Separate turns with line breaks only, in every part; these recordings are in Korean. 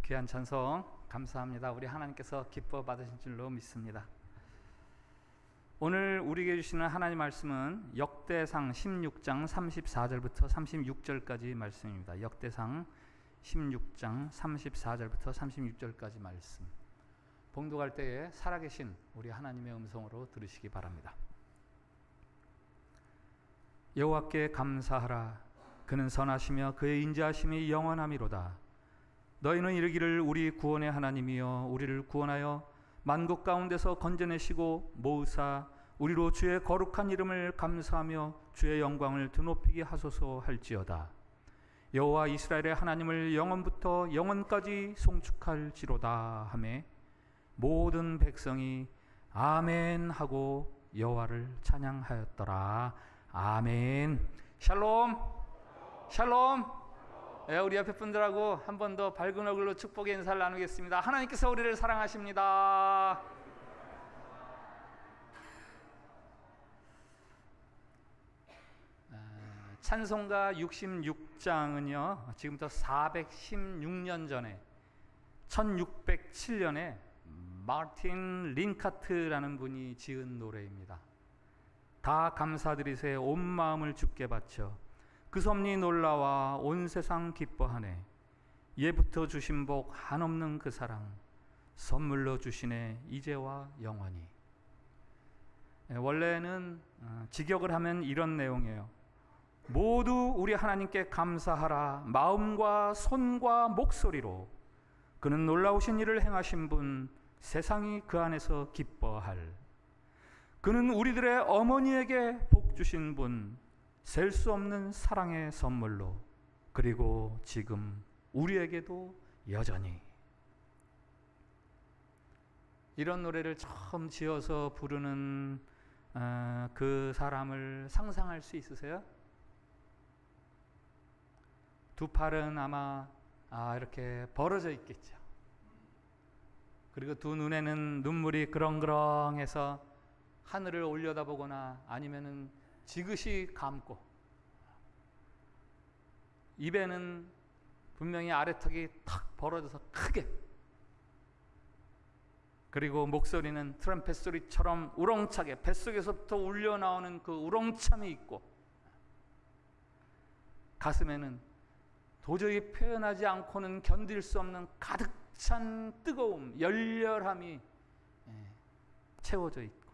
귀한 찬송 감사합니다. 우리 하나님께서 기뻐 받으신 줄로 믿습니다. 오늘 우리에게 주시는 하나님 말씀은 역대상 16장 34절부터 36절까지 말씀입니다. 역대상 16장 34절부터 36절까지 말씀. 봉독할 때에 살아계신 우리 하나님의 음성으로 들으시기 바랍니다. 여호와께 감사하라. 그는 선하시며 그의 인자하심이 영원함이로다. 너희는 이르기를 우리 구원의 하나님이여 우리를 구원하여 만국 가운데서 건져내시고 모으사 우리로 주의 거룩한 이름을 감사하며 주의 영광을 드높이게 하소서 할지어다. 여호와 이스라엘의 하나님을 영원부터 영원까지 송축할지로다 하매 모든 백성이 아멘 하고 여호와를 찬양하였더라. 아멘. 샬롬. 샬롬. 우리 옆에 분들하고 한 번 더 밝은 얼굴로 축복의 인사를 나누겠습니다. 하나님께서 우리를 사랑하십니다. 찬송가 66장은요 지금부터 416년 전에 1607년에 마틴 린카트라는 분이 지은 노래입니다. 다 감사드리세 온 마음을 주께 바쳐 그 섭리 놀라와 온 세상 기뻐하네. 예부터 주신 복 한없는 그 사랑 선물로 주시네 이제와 영원히. 원래는 직역을 하면 이런 내용이에요. 모두 우리 하나님께 감사하라. 마음과 손과 목소리로 그는 놀라우신 일을 행하신 분 세상이 그 안에서 기뻐할. 그는 우리들의 어머니에게 복 주신 분 셀 수 없는 사랑의 선물로 그리고 지금 우리에게도 여전히. 이런 노래를 처음 지어서 부르는 그 사람을 상상할 수 있으세요? 두 팔은 아마 이렇게 벌어져 있겠죠. 그리고 두 눈에는 눈물이 그렁그렁해서 하늘을 올려다보거나 아니면은 지그시 감고, 입에는 분명히 아래턱이 탁 벌어져서 크게, 그리고 목소리는 트럼펫 소리처럼 우렁차게 뱃속에서부터 울려 나오는 그 우렁참이 있고, 가슴에는 도저히 표현하지 않고는 견딜 수 없는 가득 찬 뜨거움, 열렬함이 채워져 있고,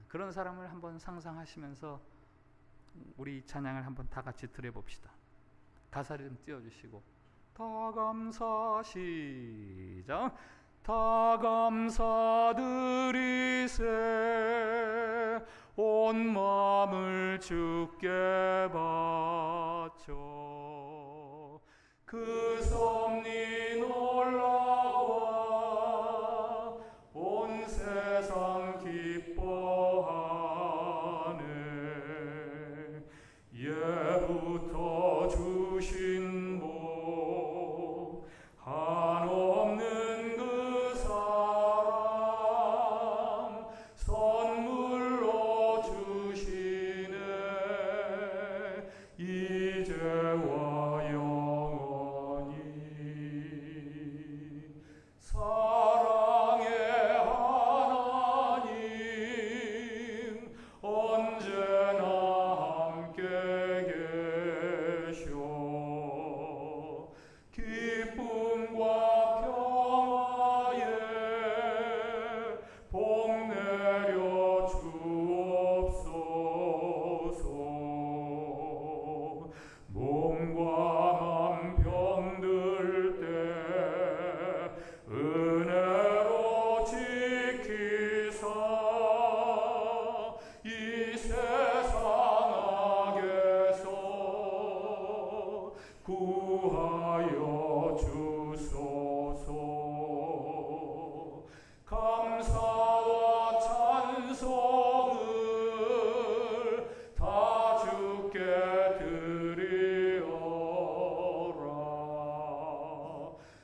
그런 사람을 한번 상상하시면서 우리 찬양을 한번 다 같이 드려봅시다. 가사를 좀 띄워주시고, 다 감사 시작. 다 감사드리세 온 마음을 주께 바쳐 그 섭리 놀라와 온 세상 기뻐하네. 예부터 주신 복 한없는 그 사랑 선물로 주시네 이제와 영원히. 사랑의 하나님 언제나 함께 계셔. 기쁨과 평화에 복 내려 주옵소서. 몸과 맘 병들 때 은혜로 지키사 이 세상 악에서 구하여 주소서. 감사와 찬송을 다 주께 드리어라.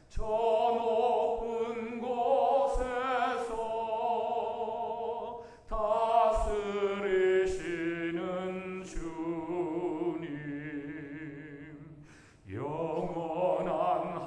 저 높은 곳에서 다스리시는 주님 영원한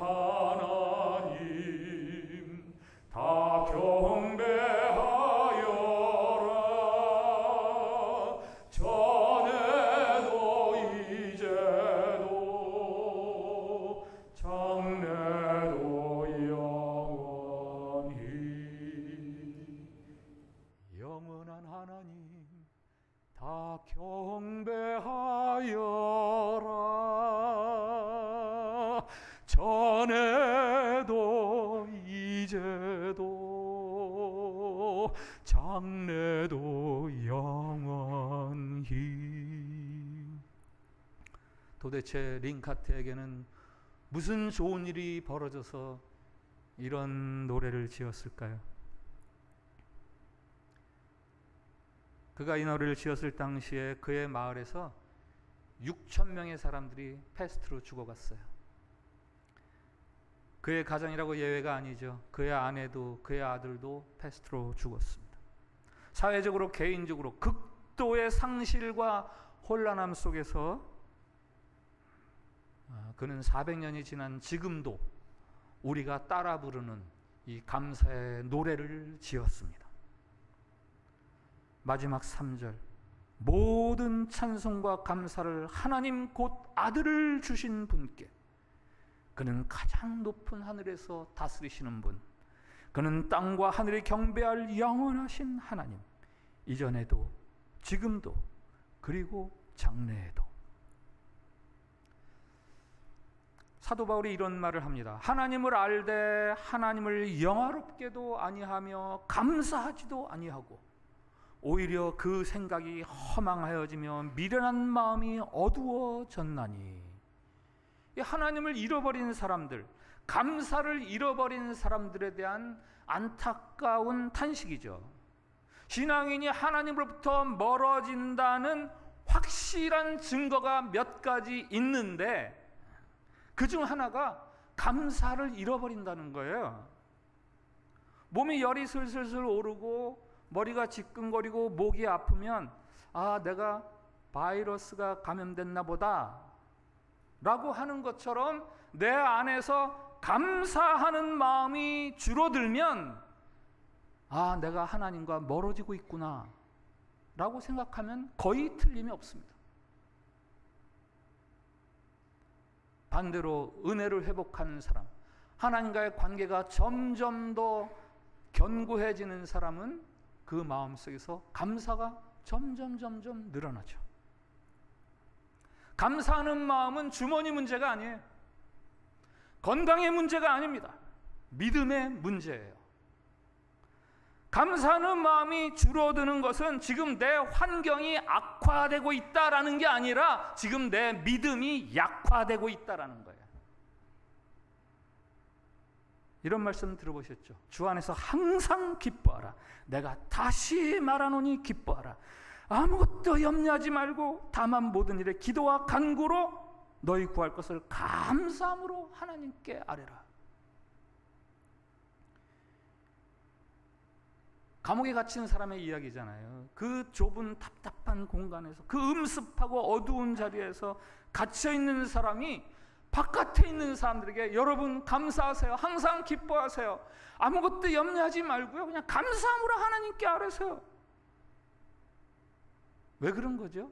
전에도 이제도 장래도 영원히. 도대체 링카트에게는 무슨 좋은 일이 벌어져서 이런 노래를 지었을까요? 그가 이 노래를 지었을 당시에 그의 마을에서 6,000명의 사람들이 패스트로 죽어갔어요. 그의 가정이라고 예외가 아니죠. 그의 아내도 그의 아들도 패스트로 죽었습니다. 사회적으로 개인적으로 극도의 상실과 혼란함 속에서 그는 400년이 지난 지금도 우리가 따라 부르는 이 감사의 노래를 지었습니다. 마지막 3절, 모든 찬송과 감사를 하나님 곧 아들을 주신 분께, 그는 가장 높은 하늘에서 다스리시는 분, 그는 땅과 하늘에 경배할 영원하신 하나님, 이전에도 지금도 그리고 장래에도. 사도 바울이 이런 말을 합니다. 하나님을 알되 하나님을 영화롭게도 아니하며 감사하지도 아니하고 오히려 그 생각이 허망하여지며 미련한 마음이 어두워졌나니. 하나님을 잃어버린 사람들, 감사를 잃어버린 사람들에 대한 안타까운 탄식이죠. 신앙인이 하나님으로부터 멀어진다는 확실한 증거가 몇 가지 있는데 그중 하나가 감사를 잃어버린다는 거예요. 몸이 열이 슬슬슬 오르고 머리가 지끈거리고 목이 아프면 내가 바이러스가 감염됐나 보다 라고 하는 것처럼 내 안에서 감사하는 마음이 줄어들면 내가 하나님과 멀어지고 있구나 라고 생각하면 거의 틀림이 없습니다. 반대로 은혜를 회복하는 사람, 하나님과의 관계가 점점 더 견고해지는 사람은 그 마음속에서 감사가 점점 늘어나죠. 감사하는 마음은 주머니 문제가 아니에요. 건강의 문제가 아닙니다. 믿음의 문제예요. 감사하는 마음이 줄어드는 것은 지금 내 환경이 악화되고 있다라는 게 아니라 지금 내 믿음이 약화되고 있다라는 거예요. 이런 말씀 들어보셨죠? 주 안에서 항상 기뻐하라. 내가 다시 말하노니 기뻐하라. 아무것도 염려하지 말고 다만 모든 일에 기도와 간구로 너희 구할 것을 감사함으로 하나님께 아뢰라. 감옥에 갇힌 사람의 이야기잖아요. 그 좁은 답답한 공간에서, 그 음습하고 어두운 자리에서 갇혀있는 사람이 바깥에 있는 사람들에게 여러분 감사하세요. 항상 기뻐하세요. 아무것도 염려하지 말고요. 그냥 감사함으로 하나님께 아뢰세요. 왜 그런 거죠?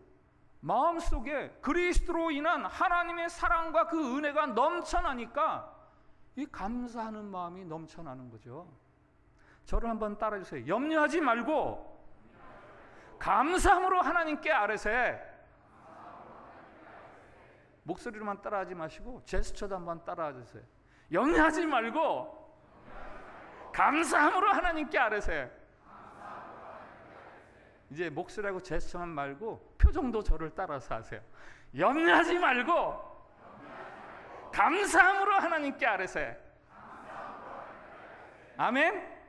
마음속에 그리스도로 인한 하나님의 사랑과 그 은혜가 넘쳐나니까 이 감사하는 마음이 넘쳐나는 거죠. 저를 한번 따라주세요. 염려하지 말고 감사함으로 하나님께 아뢰세. 목소리로만 따라하지 마시고 제스처도 한번 따라하세요. 염려하지 말고 감사함으로 하나님께 아뢰세. 이제 목소리하고 제스처만 말고 표정도 저를 따라서 하세요. 염려하지 말고 감사함으로 하나님께 아뢰세. 아멘.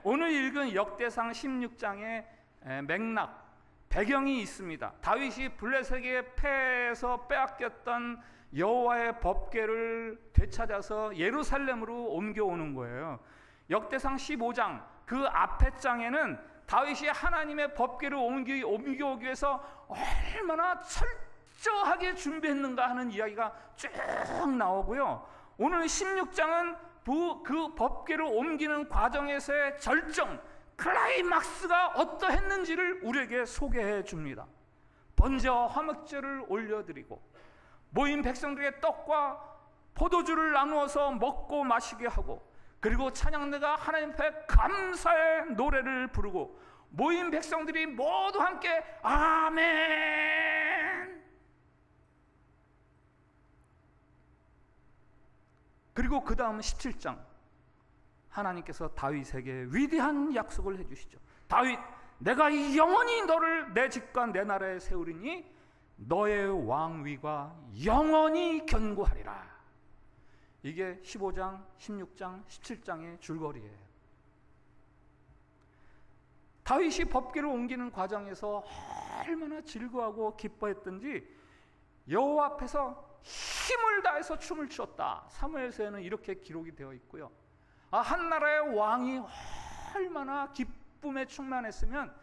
오늘 읽은 역대상 16장의 맥락, 배경이 있습니다. 다윗이 블레셋의 패에서 빼앗겼던 여호와의 법궤를 되찾아서 예루살렘으로 옮겨오는 거예요. 역대상 15장 그 앞에 장에는 다윗이 하나님의 법궤를 옮겨오기 위해서 얼마나 철저하게 준비했는가 하는 이야기가 쭉 나오고요. 오늘 16장은 그 법궤를 옮기는 과정에서의 절정, 클라이막스가 어떠했는지를 우리에게 소개해 줍니다. 번제와 화목제를 올려드리고 모인 백성들에게 떡과 포도주를 나누어서 먹고 마시게 하고, 그리고 찬양대가 하나님 앞에 감사의 노래를 부르고 모인 백성들이 모두 함께 아멘. 그리고 그 다음 17장 하나님께서 다윗에게 위대한 약속을 해주시죠. 다윗, 내가 영원히 너를 내 집과 내 나라에 세우리니 너의 왕위가 영원히 견고하리라. 이게 15장, 16장, 17장의 줄거리예요. 다윗이 법궤를 옮기는 과정에서 얼마나 즐거워하고 기뻐했던지 여호와 앞에서 힘을 다해서 춤을 추었다. 사무엘서에는 이렇게 기록이 되어 있고요. 한 나라의 왕이 얼마나 기쁨에 충만했으면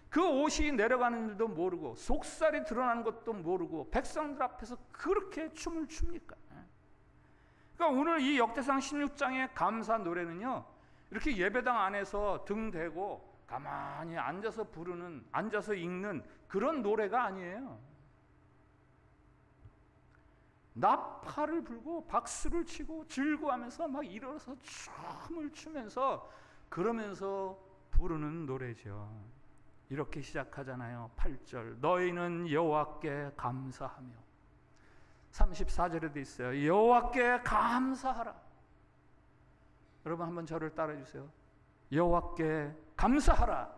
그 옷이 내려가는 줄도 모르고 속살이 드러나는 것도 모르고 백성들 앞에서 그렇게 춤을 춥니까? 그러니까 오늘 이 역대상 16장의 감사 노래는요, 이렇게 예배당 안에서 등 대고 가만히 앉아서 부르는, 앉아서 읽는 그런 노래가 아니에요. 나팔을 불고 박수를 치고 즐거워하면서 막 일어서 춤을 추면서 그러면서 부르는 노래죠. 이렇게 시작하잖아요. 8절 너희는 여호와께 감사하며, 34절에 돼 있어요. 여호와께 감사하라. 여러분 한번 저를 따라해 주세요. 여호와께 감사하라.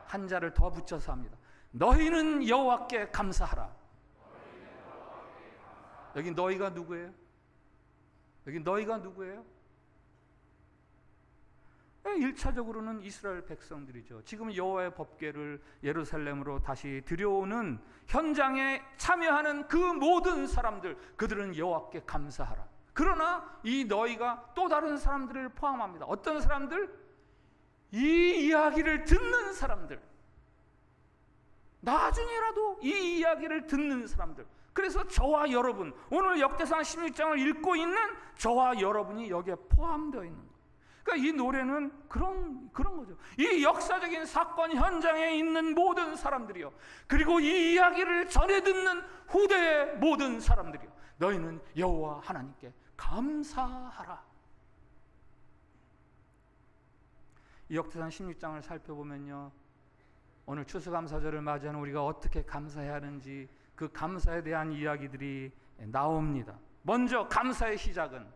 한 자를 더 붙여서 합니다. 너희는 여호와께 감사하라. 여기 너희가 누구예요? 여기 너희가 누구예요? 1차적으로는 이스라엘 백성들이죠. 지금 여호와의 법궤를 예루살렘으로 다시 들여오는 현장에 참여하는 그 모든 사람들, 그들은 여호와께 감사하라. 그러나 이 너희가 또 다른 사람들을 포함합니다. 어떤 사람들? 이 이야기를 듣는 사람들, 나중에라도 이 이야기를 듣는 사람들. 그래서 저와 여러분, 오늘 역대상 16장을 읽고 있는 저와 여러분이 여기에 포함되어 있는 거예요. 그러니까 이 노래는 그런 거죠. 이 역사적인 사건 현장에 있는 모든 사람들이요, 그리고 이 이야기를 전해 듣는 후대의 모든 사람들이요, 너희는 여호와 하나님께 감사하라. 이 역대상 16장을 살펴보면요, 오늘 추수감사절을 맞이하는 우리가 어떻게 감사해야 하는지 그 감사에 대한 이야기들이 나옵니다. 먼저 감사의 시작은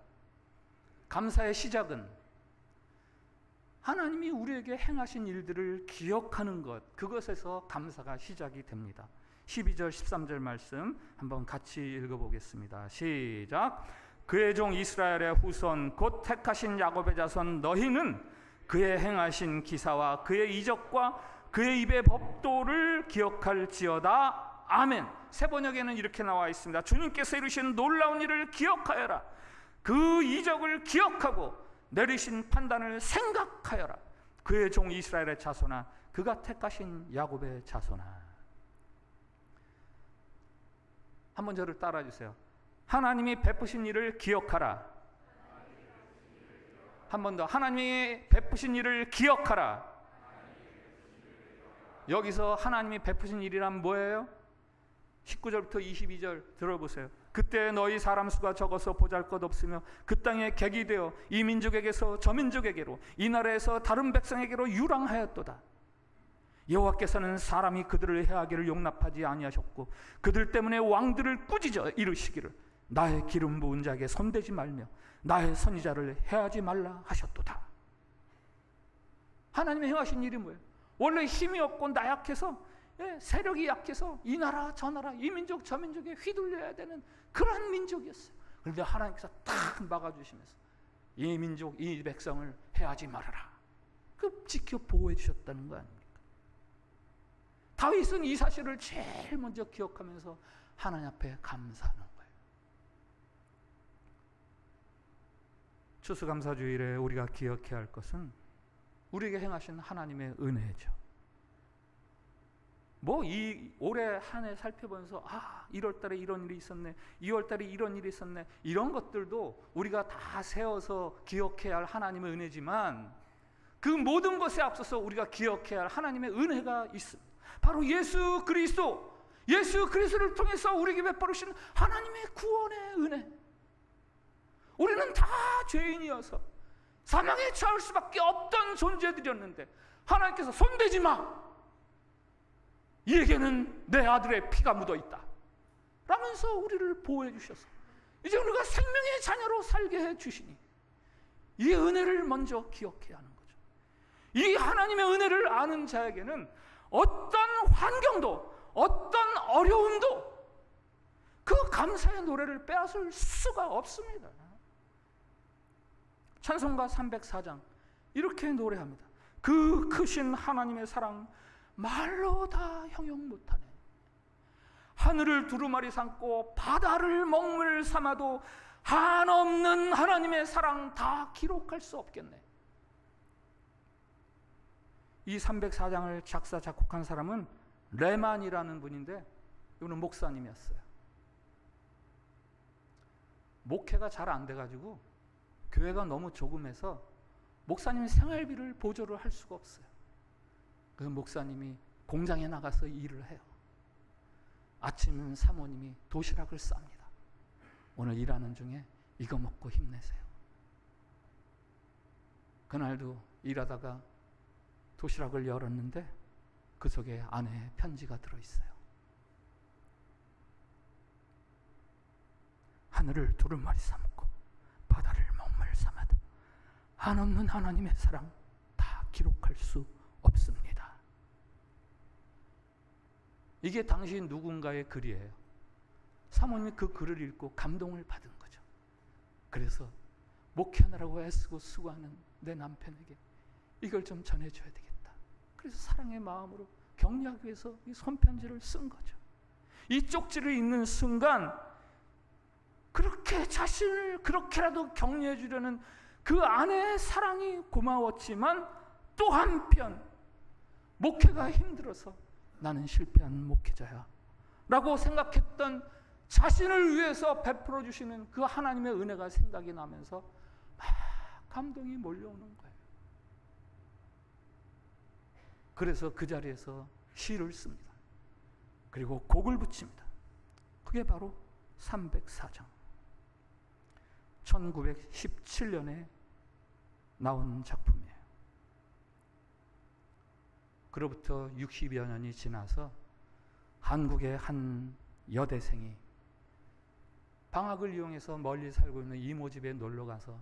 하나님이 우리에게 행하신 일들을 기억하는 것, 그것에서 감사가 시작이 됩니다. 12절 13절 말씀 한번 같이 읽어보겠습니다. 시작. 그의 종 이스라엘의 후손 곧 택하신 야곱의 자손 너희는 그의 행하신 기사와 그의 이적과 그의 입의 법도를 기억할지어다. 아멘. 새 번역에는 이렇게 나와 있습니다. 주님께서 이루신 놀라운 일을 기억하여라. 그 이적을 기억하고 내리신 판단을 생각하여라. 그의 종 이스라엘의 자손아, 그가 택하신 야곱의 자손아. 한번 저를 따라해 주세요. 하나님이 베푸신 일을 기억하라. 한 번 더. 하나님이 베푸신 일을 기억하라. 여기서 하나님이 베푸신 일이란 뭐예요? 19절부터 22절 들어보세요. 그때 너희 사람 수가 적어서 보잘것없으며 그 땅에 객이 되어 이 민족에게서 저 민족에게로, 이 나라에서 다른 백성에게로 유랑하였도다. 여호와께서는 사람이 그들을 해하기를 용납하지 아니하셨고 그들 때문에 왕들을 꾸짖어 이르시기를 나의 기름 부은 자에게 손대지 말며 나의 선지자를 해하지 말라 하셨도다. 하나님의 행하신 일이 뭐예요? 원래 힘이 없고 나약해서, 세력이 약해서 이 나라 저 나라, 이 민족 저 민족에 휘둘려야 되는 그런 민족이었어요. 그런데 하나님께서 탁 막아주시면서 이 민족, 이 백성을 해하지 말아라. 그 지켜 보호해 주셨다는 거 아닙니까? 다윗은 이 사실을 제일 먼저 기억하면서 하나님 앞에 감사하는 거예요. 추수감사주일에 우리가 기억해야 할 것은 우리에게 행하신 하나님의 은혜죠. 이 올해 한 해 살펴보면서 1월달에 이런 일이 있었네, 2월달에 이런 일이 있었네, 이런 것들도 우리가 다 세워서 기억해야 할 하나님의 은혜지만 그 모든 것에 앞서서 우리가 기억해야 할 하나님의 은혜가 있습니다. 바로 예수 그리스도를 통해서 우리에게 베풀으신 하나님의 구원의 은혜. 우리는 다 죄인이어서 사망에 처할 수밖에 없던 존재들이었는데 하나님께서 손대지 마, 이에게는 내 아들의 피가 묻어있다 라면서 우리를 보호해 주셔서 이제 우리가 생명의 자녀로 살게 해주시니 이 은혜를 먼저 기억해야 하는 거죠. 이 하나님의 은혜를 아는 자에게는 어떤 환경도 어떤 어려움도 그 감사의 노래를 빼앗을 수가 없습니다. 찬송가 304장 이렇게 노래합니다. 그 크신 하나님의 사랑 말로 다 형용 못하네. 하늘을 두루마리 삼고 바다를 먹물 삼아도 한없는 하나님의 사랑 다 기록할 수 없겠네. 이 304장을 작사 작곡한 사람은 레만이라는 분인데 이분은 목사님이었어요. 목회가 잘 안 돼가지고 교회가 너무 조금해서 목사님이 생활비를 보조를 할 수가 없어요. 그래서 목사님이 공장에 나가서 일을 해요. 아침 사모님이 도시락을 쌉니다. 오늘 일하는 중에 이거 먹고 힘내세요. 그날도 일하다가 도시락을 열었는데 그 속에 아내의 편지가 들어있어요. 하늘을 두루마리 삼고 바다를 먹물 삼아도 한없는 하나님의 사랑 다 기록할 수 없습니다. 이게 당시 누군가의 글이에요. 사모님이 그 글을 읽고 감동을 받은 거죠. 그래서 목회하느라고 애쓰고 수고하는 내 남편에게 이걸 좀 전해줘야 되겠다. 그래서 사랑의 마음으로 격려하기 위해서 이 손편지를 쓴 거죠. 이 쪽지를 읽는 순간 그렇게 자신을 그렇게라도 격려해 주려는 그 아내의 사랑이 고마웠지만 또 한편 목회가 힘들어서 나는 실패한 목회자야 라고 생각했던 자신을 위해서 베풀어 주시는 그 하나님의 은혜가 생각이 나면서 막 감동이 몰려오는 거예요. 그래서 그 자리에서 시를 씁니다. 그리고 곡을 붙입니다. 그게 바로 304장. 1917년에 나온 작품이에요. 그로부터 60여 년이 지나서 한국의 한 여대생이 방학을 이용해서 멀리 살고 있는 이모 집에 놀러 가서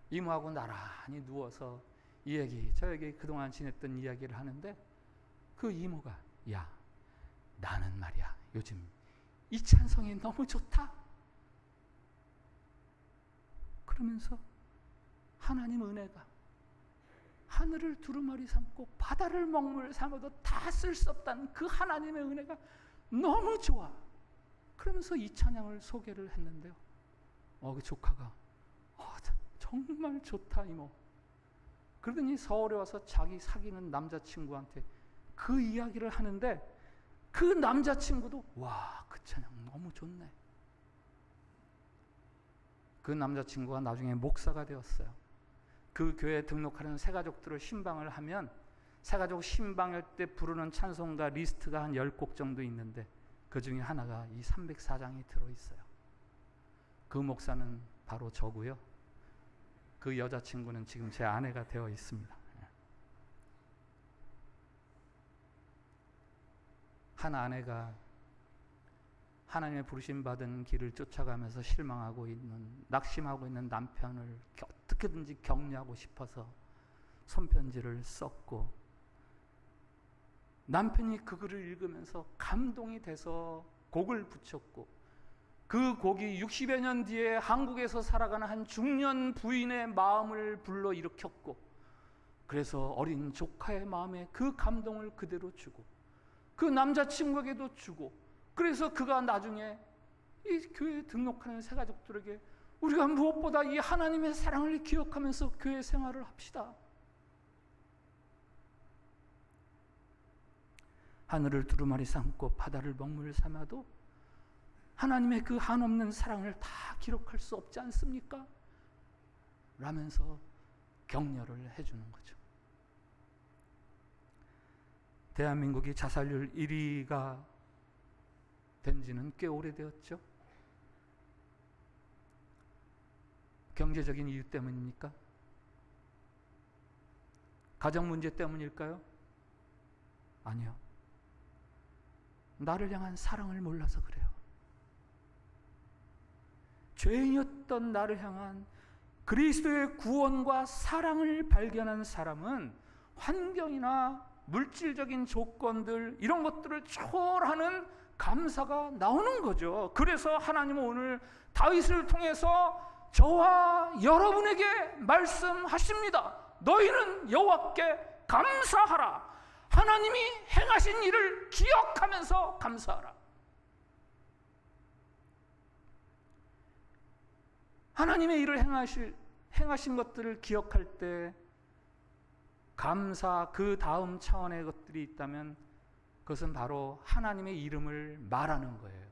이모하고 나란히 누워서 이 얘기 저 얘기 그동안 지냈던 이야기를 하는데 그 이모가 야 나는 말이야 요즘 이 찬송이 너무 좋다 그러면서 하나님 은혜가 하늘을 두루마리 삼고 바다를 먹물 삼아도 다 쓸 수 없다는 그 하나님의 은혜가 너무 좋아 그러면서 이 찬양을 소개를 했는데요. 그 조카가 정말 좋다 이모. 그러더니 서울에 와서 자기 사귀는 남자친구한테 그 이야기를 하는데 그 남자친구도 와, 그 찬양 너무 좋네. 그 남자친구가 나중에 목사가 되었어요. 그 교회에 등록하는 새가족들을 신방을 하면 새가족 신방할 때 부르는 찬송가 리스트가 한 10곡 정도 있는데 그 중에 하나가 이 304장이 들어있어요. 그 목사는 바로 저고요. 그 여자친구는 지금 제 아내가 되어 있습니다. 한 아내가 하나님의 부르심 받은 길을 쫓아가면서 실망하고 있는 낙심하고 있는 남편을 어떻게든지 격려하고 싶어서 손편지를 썼고 남편이 그 글을 읽으면서 감동이 돼서 곡을 붙였고 그 곡이 60여 년 뒤에 한국에서 살아가는 한 중년 부인의 마음을 불러일으켰고 그래서 어린 조카의 마음에 그 감동을 그대로 주고 그 남자친구에게도 주고 그래서 그가 나중에 이 교회에 등록하는 새가족들에게 우리가 무엇보다 이 하나님의 사랑을 기억하면서 교회 생활을 합시다. 하늘을 두루마리 삼고 바다를 먹물 삼아도 하나님의 그 한없는 사랑을 다 기록할 수 없지 않습니까? 라면서 격려를 해주는 거죠. 대한민국이 자살률 1위가 된 지는 꽤 오래되었죠. 경제적인 이유 때문입니까? 가정 문제 때문일까요? 아니요. 나를 향한 사랑을 몰라서 그래요. 죄인이었던 나를 향한 그리스도의 구원과 사랑을 발견한 사람은 환경이나 물질적인 조건들 이런 것들을 초월하는 감사가 나오는 거죠. 그래서 하나님은 오늘 다윗을 통해서 저와 여러분에게 말씀하십니다. 너희는 여호와께 감사하라. 하나님이 행하신 일을 기억하면서 감사하라. 하나님의 일을 행하신 것들을 기억할 때 감사 그 다음 차원의 것들이 있다면 그것은 바로 하나님의 이름을 말하는 거예요.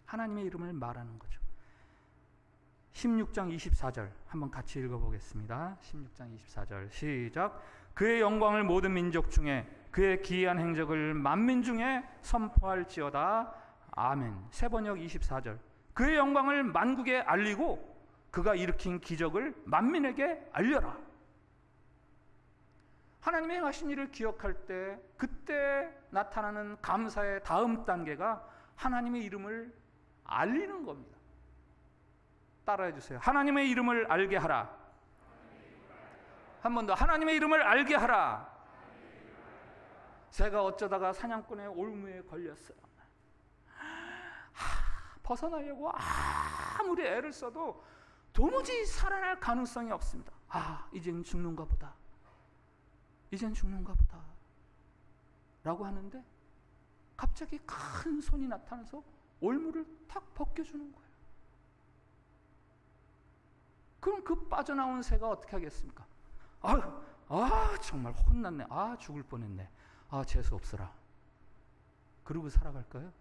하나님의 이름을 말하는 거죠. 16장 24절 한번 같이 읽어보겠습니다. 16장 24절 시작. 그의 영광을 모든 민족 중에 그의 기이한 행적을 만민 중에 선포할지어다. 아멘. 세번역 24절. 그의 영광을 만국에 알리고 그가 일으킨 기적을 만민에게 알려라. 하나님의 행하신 일을 기억할 때 그때 나타나는 감사의 다음 단계가 하나님의 이름을 알리는 겁니다. 따라해 주세요. 하나님의 이름을 알게 하라. 한 번 더. 하나님의 이름을 알게 하라. 제가 어쩌다가 사냥꾼의 올무에 걸렸어요. 벗어나려고 아무리 애를 써도 도무지 살아날 가능성이 없습니다. 이젠 죽는가 보다. 이젠 죽는가 보다 라고 하는데 갑자기 큰 손이 나타나서 올무를 탁 벗겨주는 거예요. 그럼 그 빠져나온 새가 어떻게 하겠습니까? 정말 혼났네. 죽을 뻔했네. 재수 없어라. 그러고 살아갈까요?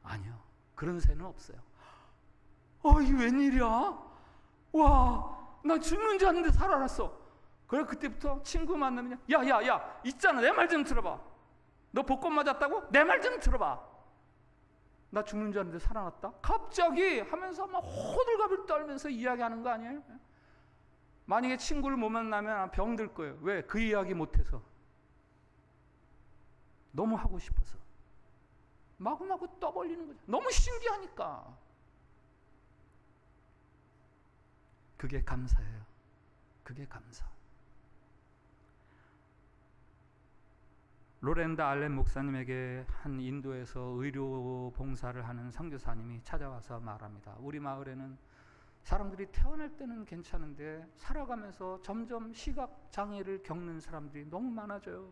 아니요. 그런 새는 없어요. 이 웬일이야? 와, 나 죽는 줄 알았는데 살아났어. 그래 그때부터 친구 만나면 야 있잖아. 내 말 좀 들어봐. 너 복권 맞았다고? 내 말 좀 들어봐. 나 죽는 줄 알았는데 살아났다? 갑자기 하면서 막 호들갑을 떨면서 이야기하는 거 아니에요? 만약에 친구를 못 만나면 병들 거예요. 왜? 그 이야기 못해서. 너무 하고 싶어서. 마구마구 떠벌리는 거죠. 너무 신기하니까. 그게 감사예요. 그게 감사. 로렌다 알렌 목사님에게 한 인도에서 의료 봉사를 하는 선교사님이 찾아와서 말합니다. 우리 마을에는 사람들이 태어날 때는 괜찮은데 살아가면서 점점 시각 장애를 겪는 사람들이 너무 많아져요.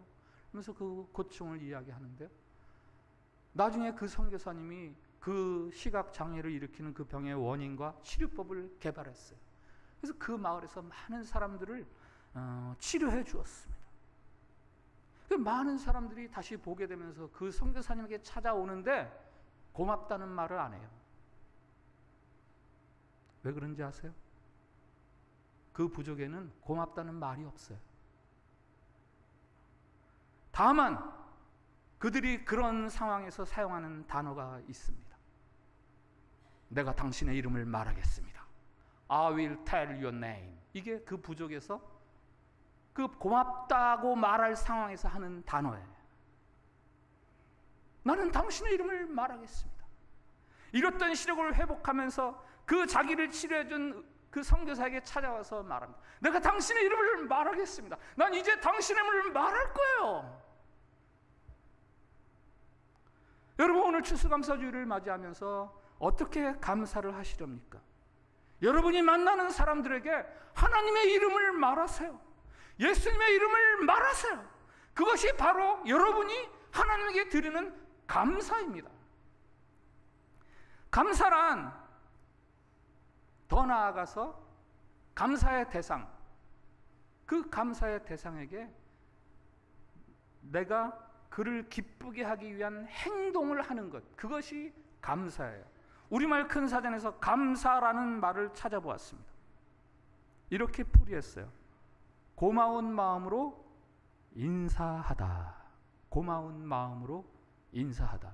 그러면서 그 고충을 이야기하는데요. 나중에 그 선교사님이 그 시각 장애를 일으키는 그 병의 원인과 치료법을 개발했어요. 그래서 그 마을에서 많은 사람들을 치료해 주었습니다. 많은 사람들이 다시 보게 되면서 그 선교사님에게 찾아오는데 고맙다는 말을 안 해요. 왜 그런지 아세요? 그 부족에는 고맙다는 말이 없어요. 다만 그들이 그런 상황에서 사용하는 단어가 있습니다. 내가 당신의 이름을 말하겠습니다. I will tell your name. 이게 그 부족에서 그 고맙다고 말할 상황에서 하는 단어예요. 나는 당신의 이름을 말하겠습니다. 잃었던 시력을 회복하면서 그 자기를 치료해준 그 선교사에게 찾아와서 말합니다. 내가 당신의 이름을 말하겠습니다. 난 이제 당신의 이름을 말할 거예요. 여러분 오늘 추수감사주일을 맞이하면서 어떻게 감사를 하시렵니까? 여러분이 만나는 사람들에게 하나님의 이름을 말하세요. 예수님의 이름을 말하세요. 그것이 바로 여러분이 하나님에게 드리는 감사입니다. 감사란 더 나아가서 감사의 대상, 그 감사의 대상에게 내가 그를 기쁘게 하기 위한 행동을 하는 것, 그것이 감사예요. 우리말 큰 사전에서 감사라는 말을 찾아보았습니다. 이렇게 풀이했어요. 고마운 마음으로 인사하다. 고마운 마음으로 인사하다.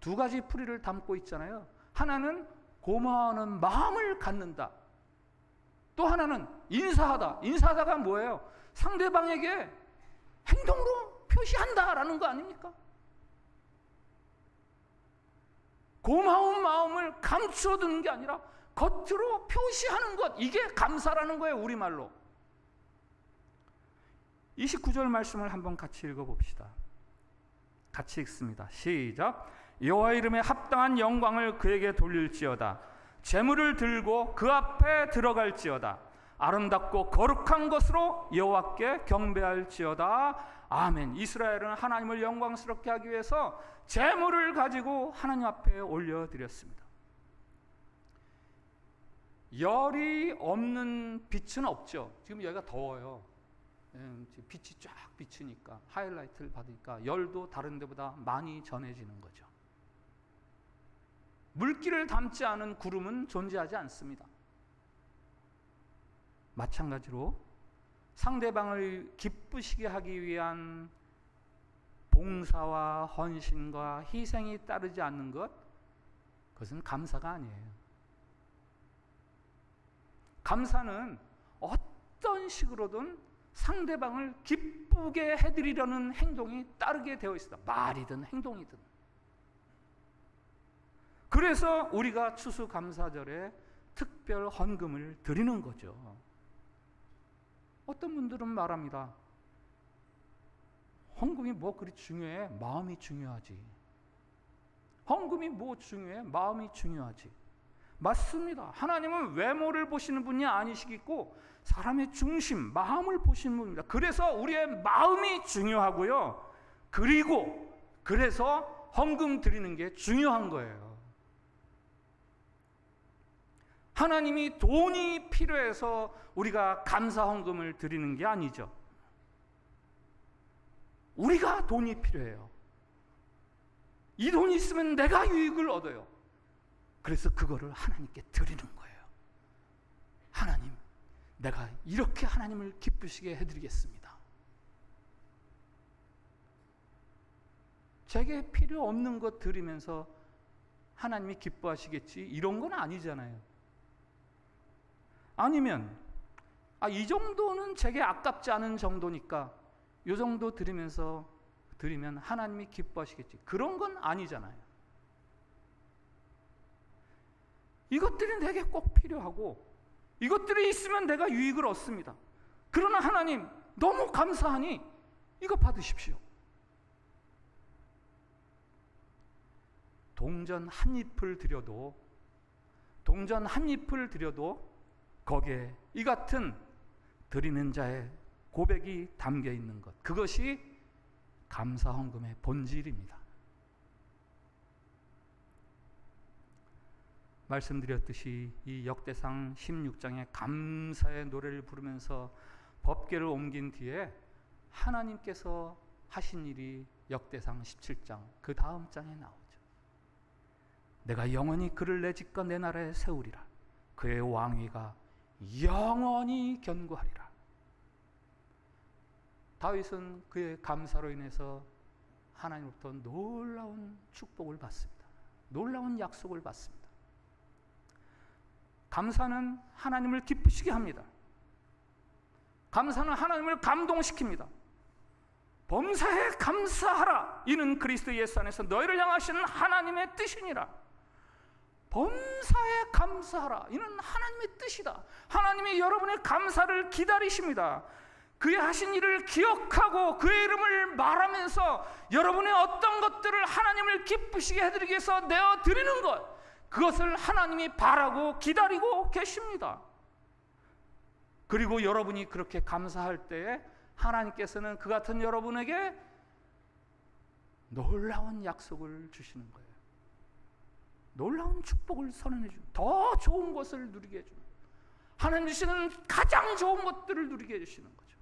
두 가지 풀이를 담고 있잖아요. 하나는 고마워하는 마음을 갖는다. 또 하나는 인사하다. 인사하다가 뭐예요? 상대방에게 행동으로 표시한다라는 거 아닙니까? 고마운 마음을 감추어두는 게 아니라 겉으로 표시하는 것, 이게 감사라는 거예요, 우리말로. 29절 말씀을 한번 같이 읽어봅시다. 같이 읽습니다. 시작. 여호와 이름에 합당한 영광을 그에게 돌릴지어다. 제물을 들고 그 앞에 들어갈지어다. 아름답고 거룩한 것으로 여호와께 경배할지어다. 아멘. 이스라엘은 하나님을 영광스럽게 하기 위해서 제물을 가지고 하나님 앞에 올려드렸습니다. 열이 없는 빛은 없죠. 지금 여기가 더워요. 빛이 쫙 비치니까, 하이라이트를 받으니까 열도 다른 데보다 많이 전해지는 거죠. 물기를 담지 않은 구름은 존재하지 않습니다. 마찬가지로 상대방을 기쁘시게 하기 위한 봉사와 헌신과 희생이 따르지 않는 것, 그것은 감사가 아니에요. 감사는 어떤 식으로든 상대방을 기쁘게 해드리려는 행동이 따르게 되어 있습니다. 말이든 행동이든. 그래서 우리가 추수감사절에 특별 헌금을 드리는 거죠. 어떤 분들은 말합니다. 헌금이 뭐 그리 중요해? 마음이 중요하지. 헌금이 뭐 중요해? 마음이 중요하지. 맞습니다. 하나님은 외모를 보시는 분이 아니시겠고 사람의 중심, 마음을 보시는 분입니다. 그래서 우리의 마음이 중요하고요. 그리고 그래서 헌금 드리는 게 중요한 거예요. 하나님이 돈이 필요해서 우리가 감사 헌금을 드리는 게 아니죠. 우리가 돈이 필요해요. 이 돈이 있으면 내가 유익을 얻어요. 그래서 그거를 하나님께 드리는 거예요. 하나님, 내가 이렇게 하나님을 기쁘시게 해드리겠습니다. 제게 필요 없는 것 드리면서 하나님이 기뻐하시겠지, 이런 건 아니잖아요. 아니면 이 정도는 제게 아깝지 않은 정도니까 이 정도 드리면 하나님이 기뻐하시겠지, 그런 건 아니잖아요. 이것들이 내게 꼭 필요하고 이것들이 있으면 내가 유익을 얻습니다. 그러나 하나님, 너무 감사하니 이거 받으십시오. 동전 한 잎을 드려도 거기에 이 같은 드리는 자의 고백이 담겨 있는 것, 그것이 감사 헌금의 본질입니다. 말씀드렸듯이 이 역대상 16장의 감사의 노래를 부르면서 법궤를 옮긴 뒤에 하나님께서 하신 일이 역대상 17장 그 다음 장에 나오죠. 내가 영원히 그를 내 집과 내 나라에 세우리라. 그의 왕위가 영원히 견고하리라. 다윗은 그의 감사로 인해서 하나님으로부터 놀라운 축복을 받습니다. 놀라운 약속을 받습니다. 감사는 하나님을 기쁘시게 합니다. 감사는 하나님을 감동시킵니다. 범사에 감사하라. 이는 그리스도 예수 안에서 너희를 향하시는 하나님의 뜻이니라. 범사에 감사하라. 이는 하나님의 뜻이다. 하나님이 여러분의 감사를 기다리십니다. 그의 하신 일을 기억하고 그의 이름을 말하면서 여러분의 어떤 것들을 하나님을 기쁘시게 해드리기 위해서 내어드리는 것, 그것을 하나님이 바라고 기다리고 계십니다. 그리고 여러분이 그렇게 감사할 때에 하나님께서는 그 같은 여러분에게 놀라운 약속을 주시는 거예요. 놀라운 축복을 선언해 주는, 더 좋은 것을 누리게 해주는, 하나님 주시는 가장 좋은 것들을 누리게 해주시는 거죠.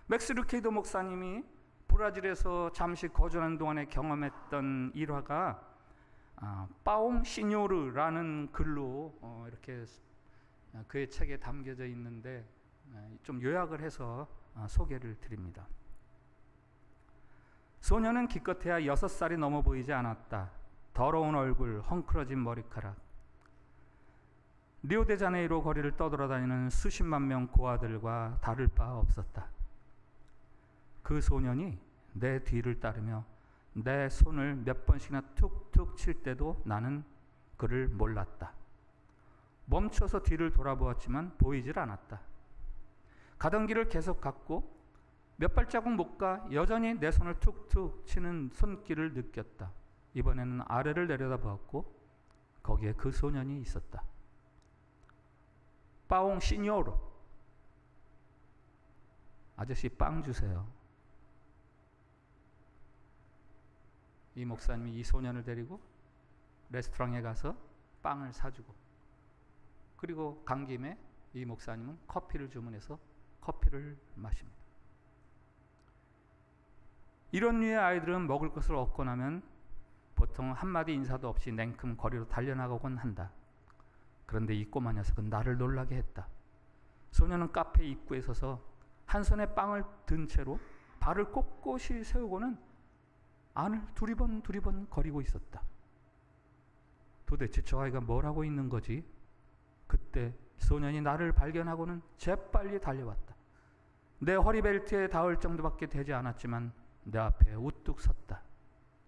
맥스 루케이도 목사님이 브라질에서 잠시 거주하는 동안에 경험했던 일화가 빠옹 시뇨르라는 글로 이렇게 그의 책에 담겨져 있는데 좀 요약을 해서 소개를 드립니다. 소녀는 기껏해야 6살이 넘어 보이지 않았다. 더러운 얼굴, 헝클어진 머리카락. 리오데자네이로 거리를 떠돌아다니는 수십만 명 고아들과 다를 바 없었다. 그 소년이 내 뒤를 따르며 내 손을 몇 번씩이나 툭툭 칠 때도 나는 그를 몰랐다. 멈춰서 뒤를 돌아보았지만 보이질 않았다. 가던 길을 계속 갔고 몇 발자국 못 가 여전히 내 손을 툭툭 치는 손길을 느꼈다. 이번에는 아래를 내려다보았고 거기에 그 소년이 있었다. 빠옹 시뇨로, 아저씨 빵 주세요. 이 목사님이 이 소년을 데리고 레스토랑에 가서 빵을 사주고, 그리고 간 김에 이 목사님은 커피를 주문해서 커피를 마십니다. 이런 류의 아이들은 먹을 것을 얻고 나면 보통 한마디 인사도 없이 냉큼 거리로 달려나가곤 한다. 그런데 이 꼬마 녀석은 나를 놀라게 했다. 소년은 카페 입구에 서서 한 손에 빵을 든 채로 발을 꼿꼿이 세우고는 안을 두리번 거리고 있었다. 도대체 저 아이가 뭘 하고 있는 거지? 그때 소년이 나를 발견하고는 재빨리 달려왔다. 내 허리벨트에 닿을 정도밖에 되지 않았지만 내 앞에 우뚝 섰다.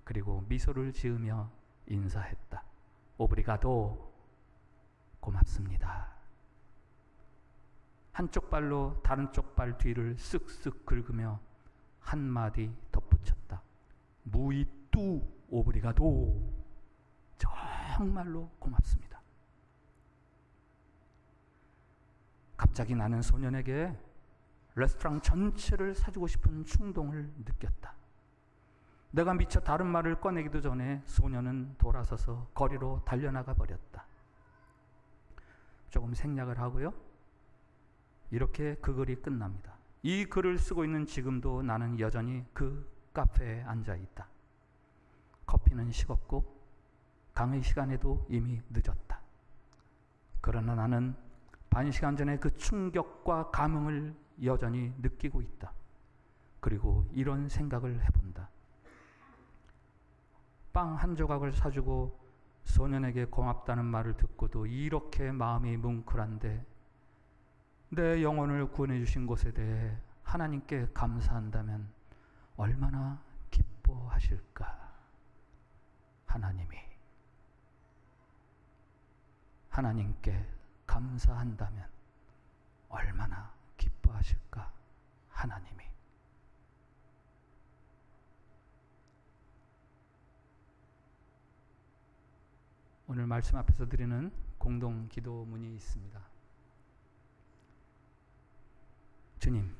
그리고 미소를 지으며 인사했다. 오브리가도, 고맙습니다. 한쪽 발로 다른 쪽 발 뒤를 쓱쓱 긁으며 한마디 덧붙였다. 무이뚜 오브리가도, 정말로 고맙습니다. 갑자기 나는 소년에게 레스토랑 전체를 사주고 싶은 충동을 느꼈다. 내가 미처 다른 말을 꺼내기도 전에 소년은 돌아서서 거리로 달려나가 버렸다. 조금 생략을 하고요. 이렇게 그 글이 끝납니다. 이 글을 쓰고 있는 지금도 나는 여전히 그 카페에 앉아 있다. 커피는 식었고 강의 시간에도 이미 늦었다. 그러나 나는 반 시간 전에 그 충격과 감흥을 여전히 느끼고 있다. 그리고 이런 생각을 해본다. 빵 한 조각을 사주고 소년에게 고맙다는 말을 듣고도 이렇게 마음이 뭉클한데 내 영혼을 구원해 주신 것에 대해 하나님께 감사한다면 얼마나 기뻐하실까? 하나님께 감사한다면 얼마나 기뻐하실까? 하나님이. 오늘 말씀 앞에서 드리는 공동 기도문이 있습니다. 주님,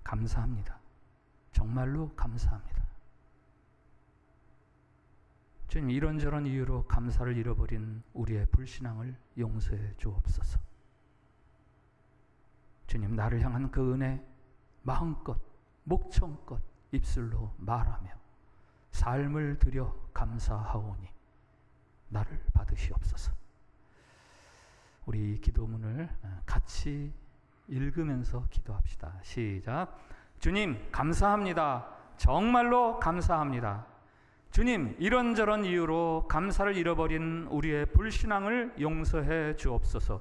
감사합니다. 정말로 감사합니다. 주님, 이런저런 이유로 감사를 잃어버린 우리의 불신앙을 용서해 주옵소서. 주님, 나를 향한 그 은혜 마음껏 목청껏 입술로 말하며 삶을 들여 감사하오니 나를 받으시옵소서. 우리 이 기도문을 같이 읽으면서 기도합시다. 시작. 주님, 감사합니다. 정말로 감사합니다. 주님, 이런저런 이유로 감사를 잃어버린 우리의 불신앙을 용서해 주옵소서.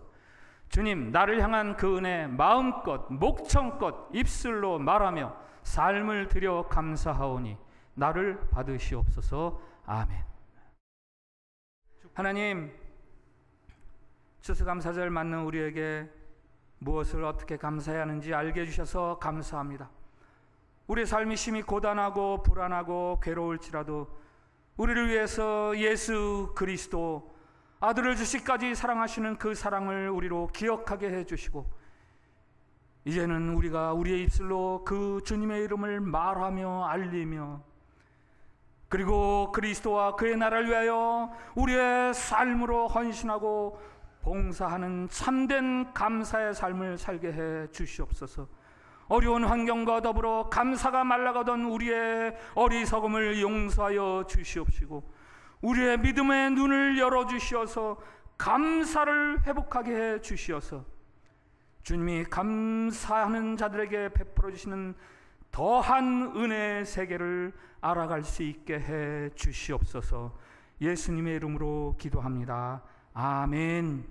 주님, 나를 향한 그 은혜 마음껏 목청껏 입술로 말하며 삶을 들여 감사하오니 나를 받으시옵소서. 아멘. 하나님, 추수감사절 맞는 우리에게 무엇을 어떻게 감사해야 하는지 알게 해주셔서 감사합니다. 우리의 삶이 심히 고단하고 불안하고 괴로울지라도 우리를 위해서 예수 그리스도 아들을 주시기까지 사랑하시는 그 사랑을 우리로 기억하게 해주시고 이제는 우리가 우리의 입술로 그 주님의 이름을 말하며 알리며 그리고 그리스도와 그의 나라를 위하여 우리의 삶으로 헌신하고 봉사하는 참된 감사의 삶을 살게 해 주시옵소서. 어려운 환경과 더불어 감사가 말라가던 우리의 어리석음을 용서하여 주시옵시고 우리의 믿음의 눈을 열어주시어서 감사를 회복하게 해 주시어서 주님이 감사하는 자들에게 베풀어 주시는 더한 은혜의 세계를 알아갈 수 있게 해 주시옵소서. 예수님의 이름으로 기도합니다. 아멘.